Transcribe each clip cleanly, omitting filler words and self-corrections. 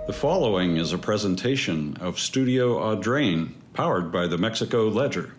The following is a presentation of Studio Audrain, powered by the Mexico Ledger.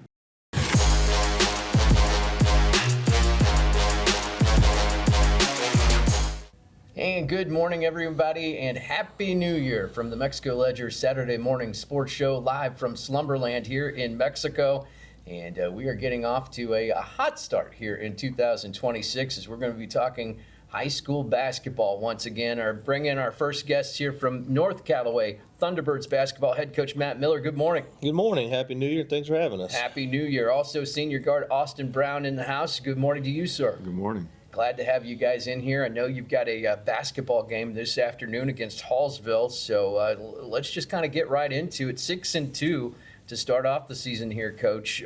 And good morning, everybody, and Happy New Year from the Mexico Ledger Saturday morning sports show live from Slumberland here in Mexico. And we are getting off to a hot start here in 2026 as we're going to be talking high school basketball once again. Bring in our first guests here from North Callaway, Thunderbirds basketball head coach Matt Miller. Good morning. Good morning. Happy New Year. Thanks for having us. Happy New Year. Also senior guard Austin Brown in the house. Good morning to you, sir. Good morning. Glad to have you guys in here. I know you've got a basketball game this afternoon against Hallsville, so let's just kind of get right into it. 6-2 to start off the season here, Coach.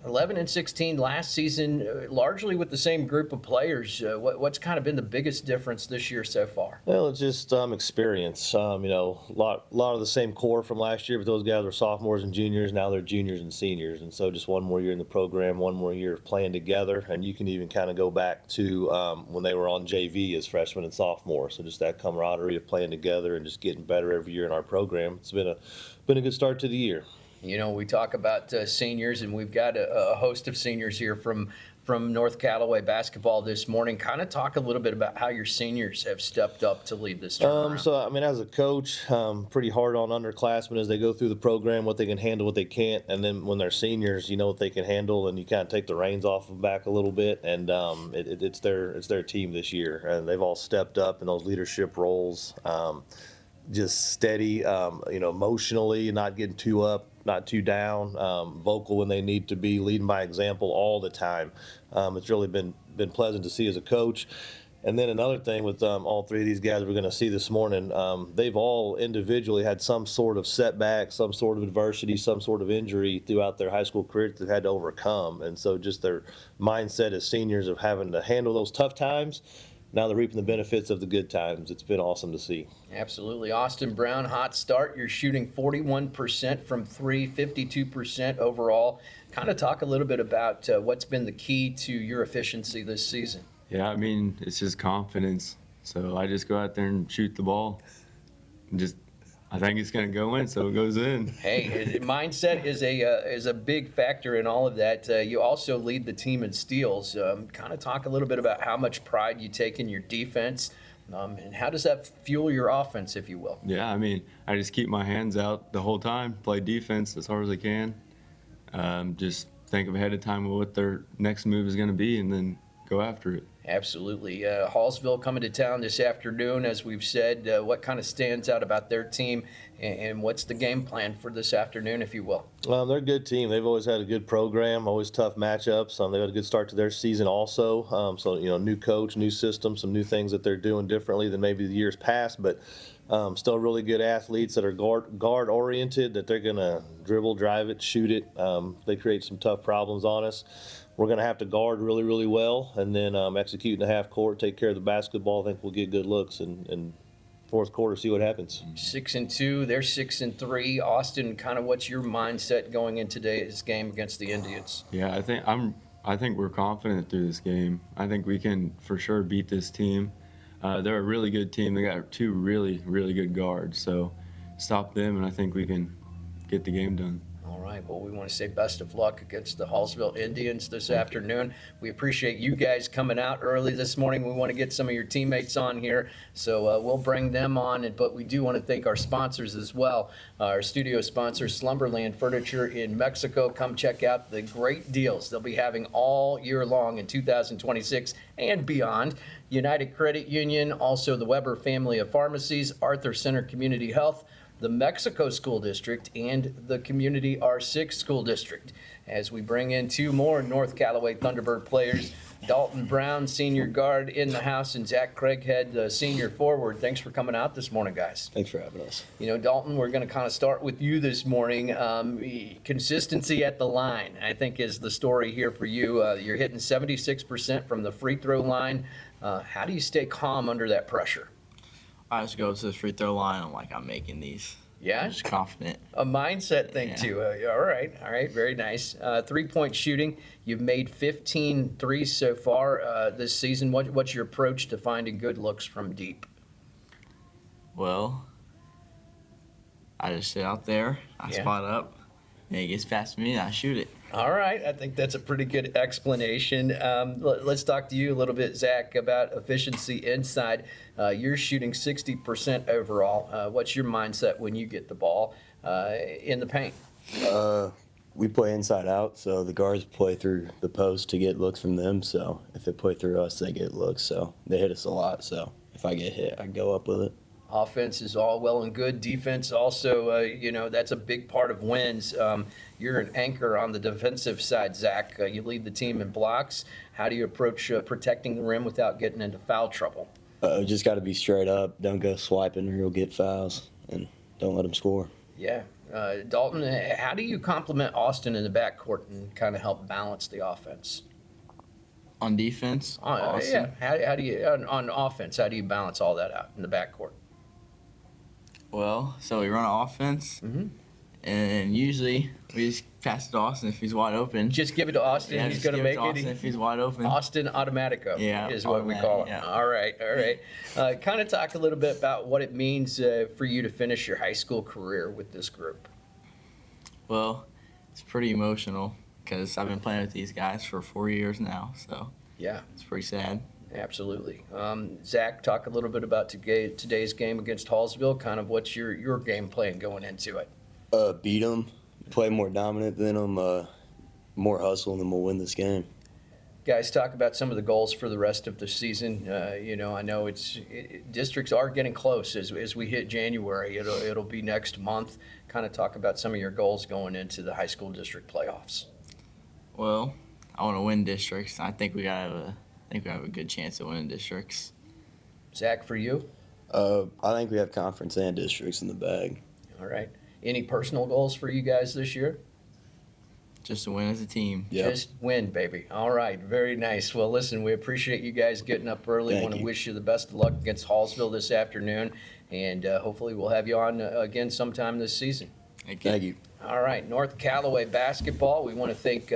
11-16 last season, largely with the same group of players. What's kind of been the biggest difference this year so far? Well, it's just experience. A lot of the same core from last year, but those guys were sophomores and juniors. Now they're juniors and seniors, and so just one more year in the program, one more year of playing together. And you can even kind of go back to when they were on JV as freshmen and sophomores. So just that camaraderie of playing together and just getting better every year in our program. It's been a good start to the year. You know, we talk about seniors, and we've got a host of seniors here from North Callaway basketball this morning. Kind of talk a little bit about how your seniors have stepped up to lead this turnaround. As a coach, pretty hard on underclassmen as they go through the program, what they can handle, what they can't. And then when they're seniors, you know what they can handle, and you kind of take the reins off of back a little bit. And it's their team this year, and they've all stepped up in those leadership roles. Just steady, emotionally, not getting too up, not too down, vocal when they need to be, leading by example all the time. It's really been pleasant to see as a coach. And then another thing with all three of these guys we're going to see this morning, they've all individually had some sort of setback, some sort of adversity, some sort of injury throughout their high school career that they've had to overcome. And so just their mindset as seniors of having to handle those tough times, now they're reaping the benefits of the good times. It's been awesome to see. Absolutely. Austin Brown, hot start. You're shooting 41% from three, 52% overall. Kind of talk a little bit about what's been the key to your efficiency this season. Yeah, it's just confidence. So I just go out there and shoot the ball. I think it's going to go in, so it goes in. Hey, mindset is a big factor in all of that. You also lead the team in steals. Kind of talk a little bit about how much pride you take in your defense, and how does that fuel your offense, if you will? Yeah, I just keep my hands out the whole time, play defense as hard as I can. Just think of ahead of time what their next move is going to be, and then go after it. Absolutely. Hallsville coming to town this afternoon, as we've said. What kind of stands out about their team, and what's the game plan for this afternoon, if you will? They're a good team. They've always had a good program, always tough matchups. They've had a good start to their season also. New coach, new system, some new things that they're doing differently than maybe the years past, but still really good athletes that are guard-oriented, that they're going to dribble, drive it, shoot it. They create some tough problems on us. We're going to have to guard really, really well, and then execute in the half court, take care of the basketball. I think we'll get good looks, and fourth quarter, see what happens. 6-2, they're 6-3. Austin, kind of what's your mindset going into today's game against the Indians? Yeah, I think we're confident through this game. I think we can for sure beat this team. They're a really good team. They got two really, really good guards. So stop them, and I think we can get the game done. All right. Well, we want to say best of luck against the Hallsville Indians this afternoon. We appreciate you guys coming out early this morning. We want to get some of your teammates on here, so we'll bring them on. But we do want to thank our sponsors as well. Our studio sponsor, Slumberland Furniture in Mexico. Come check out the great deals they'll be having all year long in 2026 and beyond. United Credit Union, also the Weber family of pharmacies, Arthur Center Community Health, the Mexico School District, and the Community R6 School District. As we bring in two more North Callaway Thunderbird players, Dalton Brown, senior guard in the house, and Zach Craghead, senior forward. Thanks for coming out this morning, guys. Thanks for having us. Dalton, we're going to kind of start with you this morning. Consistency at the line, I think, is the story here for you. You're hitting 76% from the free throw line. How do you stay calm under that pressure? I just go to the free throw line. I'm making these. Yeah? Just confident. A mindset thing, too. All right. Very nice. Three-point shooting. You've made 15 threes so far this season. What's your approach to finding good looks from deep? Well, I just sit out there, I Yeah. spot up, and he gets past me, and I shoot it. All right, I think that's a pretty good explanation. Let's talk to you a little bit, Zach, about efficiency inside. You're shooting 60% overall. What's your mindset when you get the ball in the paint? We play inside out, so the guards play through the post to get looks from them. So if they play through us, they get looks. So they hit us a lot. So if I get hit, I go up with it. Offense is all well and good. Defense also, that's a big part of wins. You're an anchor on the defensive side, Zach. You lead the team in blocks. How do you approach protecting the rim without getting into foul trouble? Just got to be straight up. Don't go swiping or you'll get fouls, and don't let them score. Yeah. Dalton, how do you complement Austin in the backcourt and kind of help balance the offense? On defense, Yeah. How do you on offense? How do you balance all that out in the backcourt? Well, so we run an offense, and usually we just pass it to Austin if he's wide open. Just give it to Austin. Yeah, He's just going to give make it to Austin it. if he's wide open. Austin Automatico is what we call it. Yeah. All right. Kind of talk a little bit about what it means for you to finish your high school career with this group. Well, it's pretty emotional because I've been playing with these guys for 4 years now, so Yeah, it's pretty sad. absolutely. Zach, talk a little bit about today's game against Hallsville. Kind of what's your game plan going into it? Beat them, play more dominant than them, more hustle, and then we'll win this game. Guys, talk about some of the goals for the rest of the season. I know districts are getting close as we hit January. It'll be next month. Kind of talk about some of your goals going into the high school district playoffs. Well, I want to win districts. I think we have a good chance of winning districts. Zach, for you? I think we have conference and districts in the bag. All right. Any personal goals for you guys this year? Just to win as a team. Yep. Just win, baby. All right. Very nice. Well, listen, we appreciate you guys getting up early. Thank Want to you. wish you the best of luck against Hallsville this afternoon. And hopefully we'll have you on again sometime this season. Thank you. Thank you. All right. North Callaway basketball. We want to thank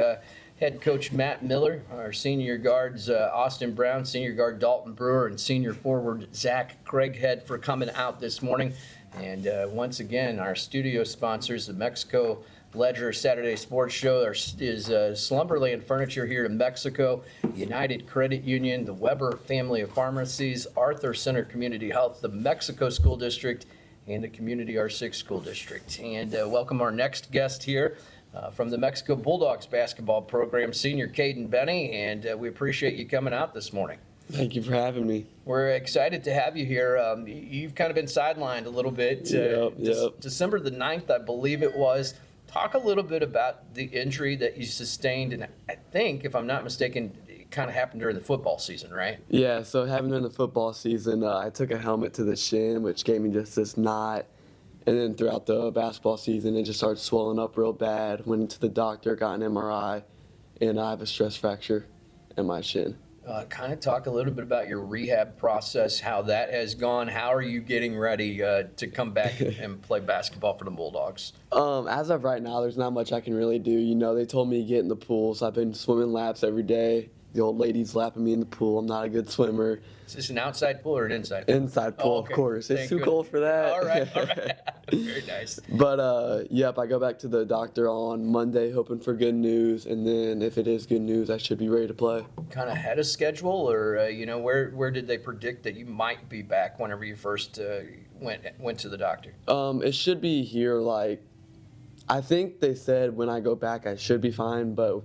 head coach Matt Miller, our senior guards Austin Brown, senior guard Dalton Brewer, and senior forward Zach Craghead for coming out this morning. And once again, our studio sponsors, the Mexico Ledger Saturday Sports Show, is Slumberland Furniture here in Mexico, United Credit Union, the Weber Family of Pharmacies, Arthur Center Community Health, the Mexico School District, and the Community R6 School District. And welcome our next guest here from the Mexico Bulldogs basketball program, senior Kaden Benne, and we appreciate you coming out this morning. Thank you for having me. We're excited to have you here. You've kind of been sidelined a little bit. Yep. December the 9th, I believe it was. Talk a little bit about the injury that you sustained, and I think, if I'm not mistaken, it kind of happened during the football season, right? Yeah, so it happened during the football season. I took a helmet to the shin, which gave me just this knot. And then throughout the basketball season, it just started swelling up real bad. Went to the doctor, got an MRI, and I have a stress fracture in my shin. Kind of talk a little bit about your rehab process, how that has gone. How are you getting ready to come back and play basketball for the Bulldogs? As of right now, there's not much I can really do. You know, they told me to get in the pool, so I've been swimming laps every day. The old lady's lapping me in the pool. I'm not a good swimmer. Is this an outside pool or an inside pool? Inside pool, okay. of course. It's Thank too goodness. cold for that. All right. Very nice. But, yep, I go back to the doctor on Monday hoping for good news. And then if it is good news, I should be ready to play. Kind of had a schedule, or where did they predict that you might be back whenever you first went to the doctor? It should be here, I think they said when I go back I should be fine, but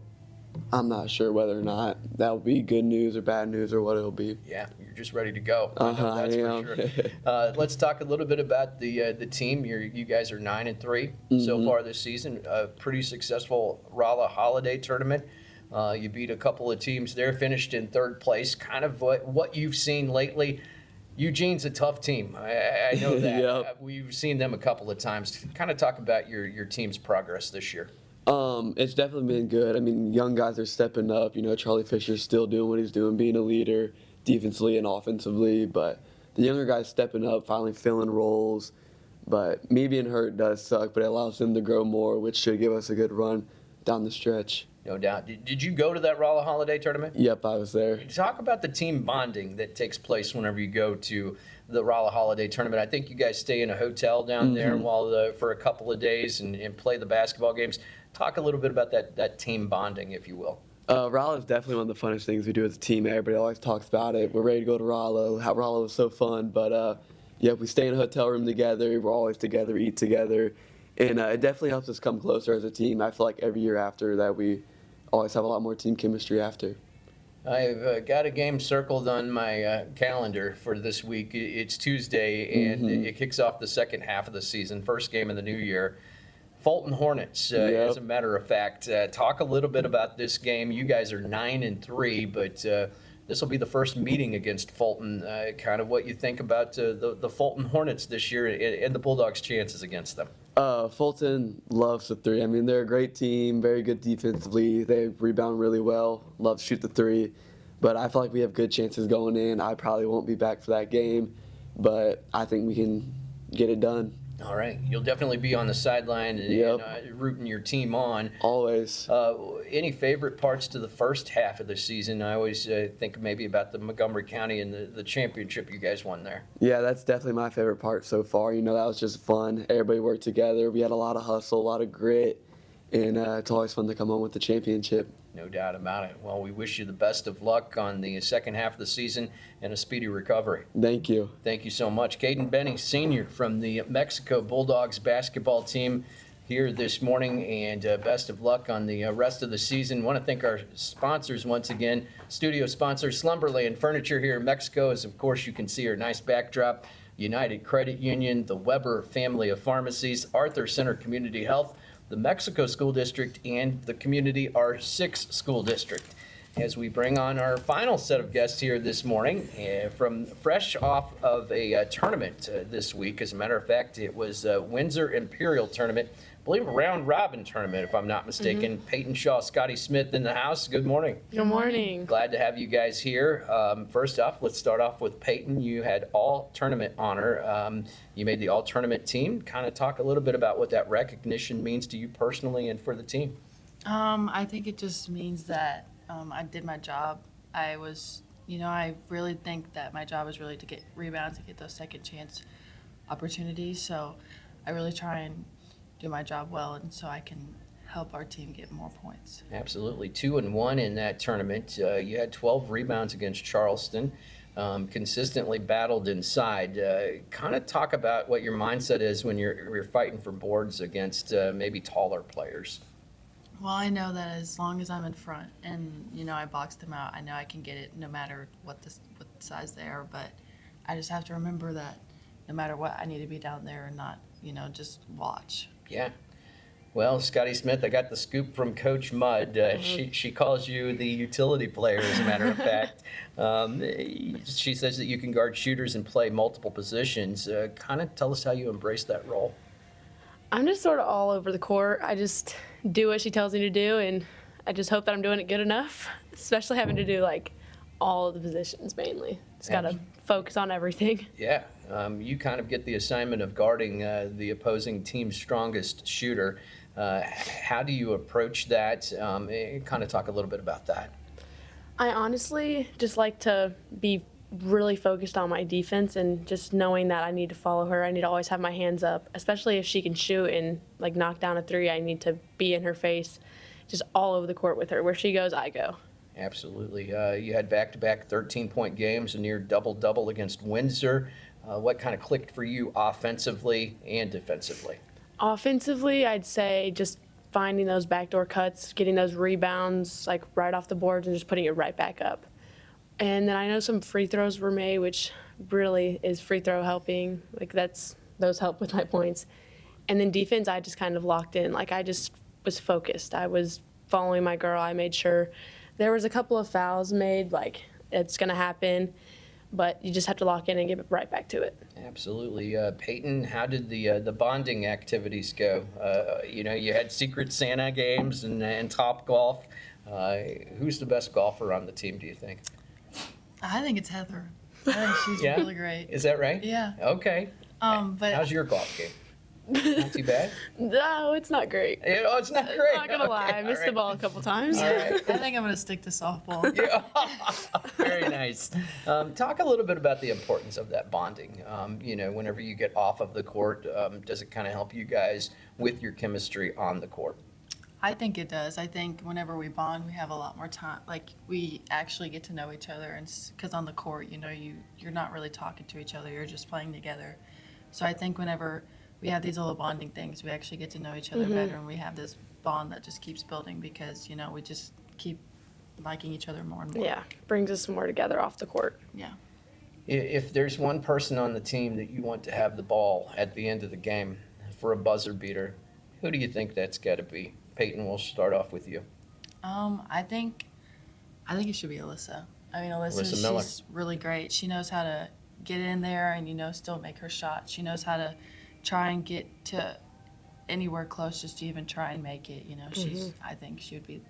I'm not sure whether or not that will be good news or bad news or what it'll be. Yeah, you're just ready to go. I know I that's am. for sure. Let's talk a little bit about the team. You guys are 9-3 so far this season. A pretty successful Raleigh Holiday tournament. You beat a couple of teams there, finished in third place. Kind of what you've seen lately. Eugene's a tough team. I know that. Yep. We've seen them a couple of times. Kind of talk about your team's progress this year. It's definitely been good. I mean, young guys are stepping up. You know, Charlie Fisher's still doing what he's doing, being a leader defensively and offensively. But the younger guys stepping up, finally filling roles. But me being hurt does suck, but it allows them to grow more, which should give us a good run down the stretch. No doubt. Did you go to that Rolla Holiday tournament? Yep, I was there. Talk about the team bonding that takes place whenever you go to the Rolla Holiday tournament. I think you guys stay in a hotel down there for a couple of days and play the basketball games. Talk a little bit about that team bonding, if you will. Rolla is definitely one of the funnest things we do as a team. Everybody always talks about it. We're ready to go to Rolla. How Rolla was so fun. But yeah, we stay in a hotel room together. We're always together, eat together. And it definitely helps us come closer as a team. I feel like every year after that, we always have a lot more team chemistry after. I've got a game circled on my calendar for this week. It's Tuesday, and it kicks off the second half of the season, first game of the new year. Fulton Hornets, as a matter of fact. Talk a little bit about this game. You guys are 9-3, but this will be the first meeting against Fulton. Kind of what you think about the Fulton Hornets this year and the Bulldogs' chances against them. Fulton loves the three. I mean, they're a great team, very good defensively. They rebound really well, love to shoot the three. But I feel like we have good chances going in. I probably won't be back for that game, but I think we can get it done. All right. You'll definitely be on the sideline and rooting your team on. Always. Any favorite parts to the first half of the season? I always think maybe about the Montgomery County and the championship you guys won there. Yeah, that's definitely my favorite part so far. You know, that was just fun. Everybody worked together. We had a lot of hustle, a lot of grit, and it's always fun to come home with the championship. No doubt about it. Well, we wish you the best of luck on the second half of the season and a speedy recovery. Thank you. Thank you so much. Kaden Benne, senior from the Mexico Bulldogs basketball team here this morning, and best of luck on the rest of the season. Want to thank our sponsors once again. Studio sponsor Slumberland Furniture here in Mexico, as of course you can see our nice backdrop. United Credit Union, the Weber family of pharmacies, Arthur Center Community Health, the Mexico School District, and the Community R6 School District. As we bring on our final set of guests here this morning, from fresh off of a tournament this week. As a matter of fact, it was Windsor Imperial Tournament, I believe a round robin tournament, if I'm not mistaken. Payton Shaw, Scottie Smith in the house. Good morning. Good morning. Glad to have you guys here. First off, let's start off with Payton. You had all tournament honor. You made the all tournament team. Kind of talk a little bit about what that recognition means to you personally and for the team. I think it just means that I did my job. I really think that my job is really to get rebounds, to get those second chance opportunities. So I really try and do my job well, and so I can help our team get more points. Absolutely. 2-1 in that tournament. You had 12 rebounds against Charleston. Consistently battled inside. Kind of talk about what your mindset is when you're fighting for boards against maybe taller players. Well, I know that as long as I'm in front and, I box them out, I know I can get it no matter what size they are. But I just have to remember that no matter what, I need to be down there and not, just watch. Yeah. Well, Scottie Smith, I got the scoop from Coach Mudd. She calls you the utility player, as a matter of fact. She says that you can guard shooters and play multiple positions. Kind of tell us how you embrace that role. I'm just sort of all over the court. I just do what she tells me to do, and I just hope that I'm doing it good enough, especially having to do, all of the positions mainly. Just got to focus on everything. Yeah. You kind of get the assignment of guarding the opposing team's strongest shooter. How do you approach that? Kind of talk a little bit about that. I honestly just like to be really focused on my defense and just knowing that I need to follow her. I need to always have my hands up, especially if she can shoot and knock down a three. I need to be in her face, just all over the court with her. Where she goes, I go. Absolutely. You had back-to-back 13-point games, a near double-double against Windsor. What kind of clicked for you offensively and defensively? Offensively, I'd say just finding those backdoor cuts, getting those rebounds right off the boards and just putting it right back up. And then I know some free throws were made, which really is free throw helping. Those help with my points. And then defense, I just kind of locked in. I just was focused. I was following my girl. I made sure there was a couple of fouls made, it's going to happen. But you just have to lock in and get right back to it. Absolutely. Payton, how did the bonding activities go? You had Secret Santa games and Top Golf. Who's the best golfer on the team, do you think? I think it's Heather. I think she's really great. Is that right? Yeah. Okay. But how's your golf game? Not too bad? No, it's not great. Oh, it's not great. Not gonna lie, I missed the ball a couple times. All right. I think I'm gonna stick to softball. Yeah. Very nice. Talk a little bit about the importance of that bonding. Whenever you get off of the court, does it kind of help you guys with your chemistry on the court? I think it does. I think whenever we bond, we have a lot more time. Like, we actually get to know each other, and because on the court, you're not really talking to each other. You're just playing together. So I think whenever we have these little bonding things, we actually get to know each other better, and we have this bond that just keeps building because we just keep liking each other more and more. Yeah, brings us more together off the court. Yeah. If there's one person on the team that you want to have the ball at the end of the game for a buzzer beater, who do you think that's got to be? Payton, we'll start off with you. I think it should be Alyssa. I mean, Alyssa Miller. She's really great. She knows how to get in there and still make her shot. She knows how to try and get to anywhere close just to even try and make it. I think she would be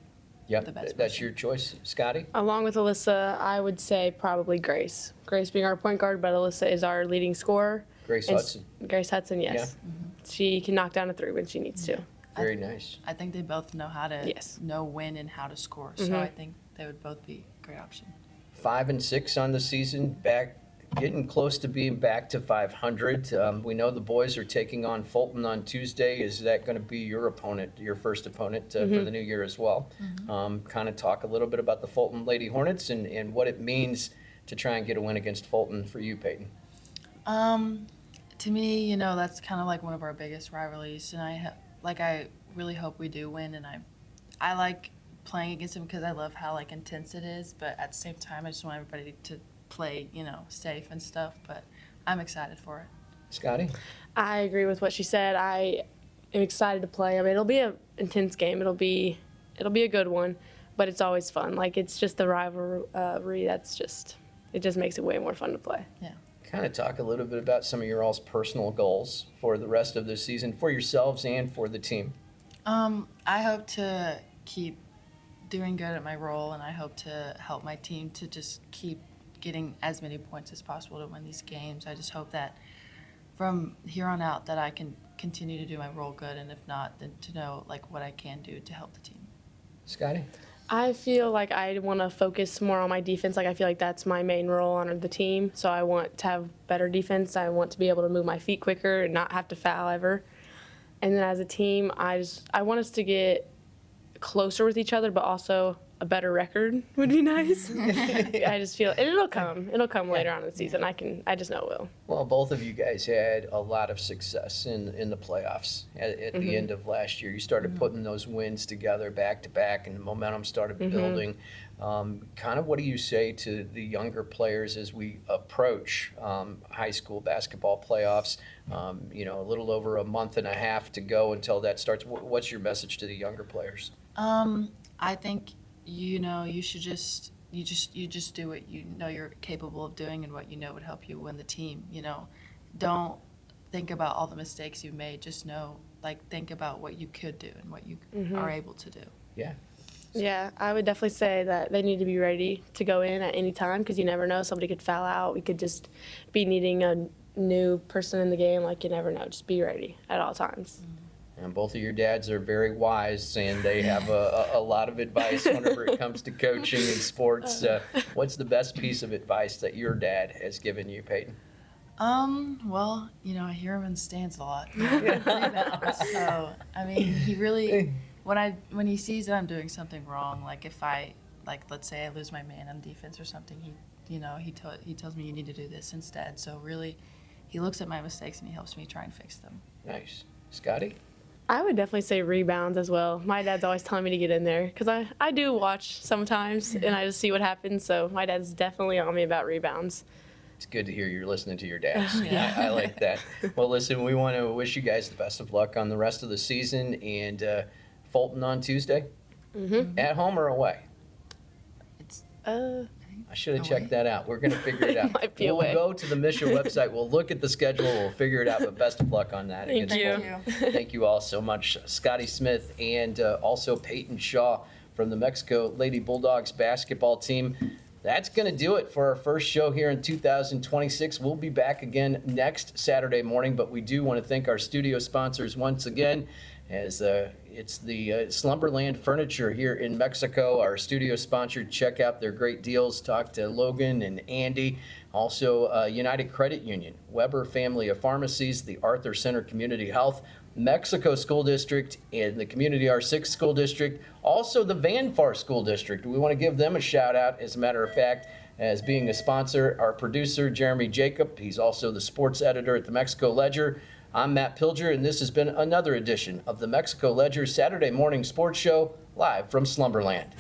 the best. That's person. your choice, Scottie. Along with Alyssa, I would say probably Grace. Grace being our point guard, but Alyssa is our leading scorer. Grace And Hudson. Grace Hudson, yes. She can knock down a three when she needs to. Very nice. I think they both know how to know when and how to score. So I think they would both be a great option. 5-6 on the season, getting close to being back to 500. We know the boys are taking on Fulton on Tuesday. Is that going to be your opponent, your first opponent for the new year as well? Kind of talk a little bit about the Fulton Lady Hornets and what it means to try and get a win against Fulton for you, Payton. To me, that's kind of like one of our biggest rivalries, and I really hope we do win, and I like playing against them because I love how intense it is, but at the same time, I just want everybody to play, safe and stuff, but I'm excited for it. Scottie? I agree with what she said. I am excited to play. I mean, it'll be an intense game. It'll be a good one, but it's always fun. It's just the rivalry it just makes it way more fun to play. Yeah. Kind of talk a little bit about some of your all's personal goals for the rest of the season, for yourselves and for the team. I hope to keep doing good at my role, and I hope to help my team to just keep getting as many points as possible to win these games. I just hope that from here on out that I can continue to do my role good, and if not, then to know what I can do to help the team. Scottie? I feel like I want to focus more on my defense. I feel like that's my main role on the team. So I want to have better defense. I want to be able to move my feet quicker and not have to foul ever. And then as a team, I want us to get closer with each other, but also a better record would be nice. I just feel, and it'll come later on in the season. I just know it will. Well, both of you guys had a lot of success in the playoffs at the end of last year. You started putting those wins together back to back, and the momentum started building. Kind of what do you say to the younger players as we approach high school basketball playoffs? A little over a month and a half to go until that starts. What's your message to the younger players? I think you should just do what you know you're capable of doing and what you know would help you win the team. Don't think about all the mistakes you've made. Just think about what you could do and what you are able to do. Yeah. Yeah, I would definitely say that they need to be ready to go in at any time because you never know. Somebody could foul out. We could just be needing a new person in the game. You never know. Just be ready at all times. And both of your dads are very wise, and they have a lot of advice whenever it comes to coaching and sports. What's the best piece of advice that your dad has given you, Payton? Well, I hear him in the stands a lot. So, he really, when he sees that I'm doing something wrong, if I, let's say I lose my man on defense or something, he tells me you need to do this instead. So really, he looks at my mistakes and he helps me try and fix them. Nice. Scottie? I would definitely say rebounds as well. My dad's always telling me to get in there because I do watch sometimes and I just see what happens. So my dad's definitely on me about rebounds. It's good to hear you're listening to your dads. I like that. Well, listen, we want to wish you guys the best of luck on the rest of the season, and Fulton on Tuesday. At home or away? I should have checked that out. We're going to figure it out. Might be we'll away. go to the Mission website. We'll look at the schedule. We'll figure it out. But best of luck on that. Thank you. Thank you all so much. Scottie Smith and also Payton Shaw from the Mexico Lady Bulldogs basketball team. That's going to do it for our first show here in 2026. We'll be back again next Saturday morning, but we do want to thank our studio sponsors once again, as it's the Slumberland Furniture here in Mexico. Our studio sponsor, check out their great deals. Talk to Logan and Andy. Also, United Credit Union, Weber Family of Pharmacies, the Arthur Center Community Health, Mexico School District, and the Community R6 School District. Also, the Van Far School District. We want to give them a shout out, as a matter of fact, as being a sponsor. Our producer, Jeremy Jacob, he's also the sports editor at the Mexico Ledger. I'm Matt Pilger, and this has been another edition of the Mexico Ledger Saturday Morning Sports Show, live from Slumberland.